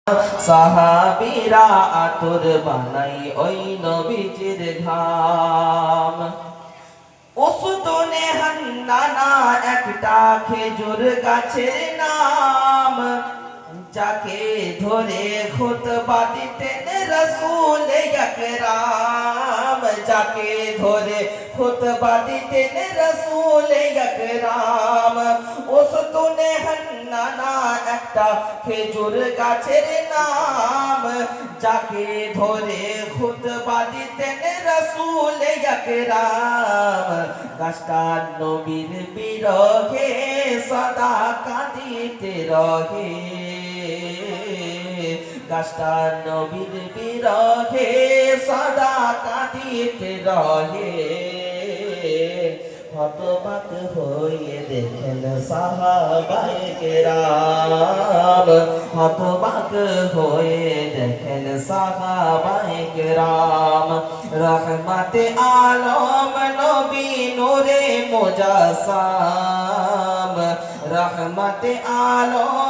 সাহাবীরা আতর বানাই ওই নবীজির ঘাম। উসদুনে হান্নানা একটা খেজুর গাছের নাম, যাকে ধরে খুতবা দিতেন রাসূল আকরাম, যাকে ধরে খুতবা দিতেন রাসূল আকরাম। উসদুনে হান্নানা একটা খেজুর গাছের নাম, যাকে ধরে খুতবা দিতেন রাসূল আকরাম। গাছটা নবীর বিরহে সদা কাঁদিতে রহে, গাছটা নবীর বিরহে সদা কাঁদিতে রহে। হতবাক হয়ে দেখেন সাহাবায়ে কেরাম, হতবাক হয়ে দেখেন সাহাবায়ে কেরাম। রহমতে আলম নবী নূরে মুজাসসাম, রহমতে আলম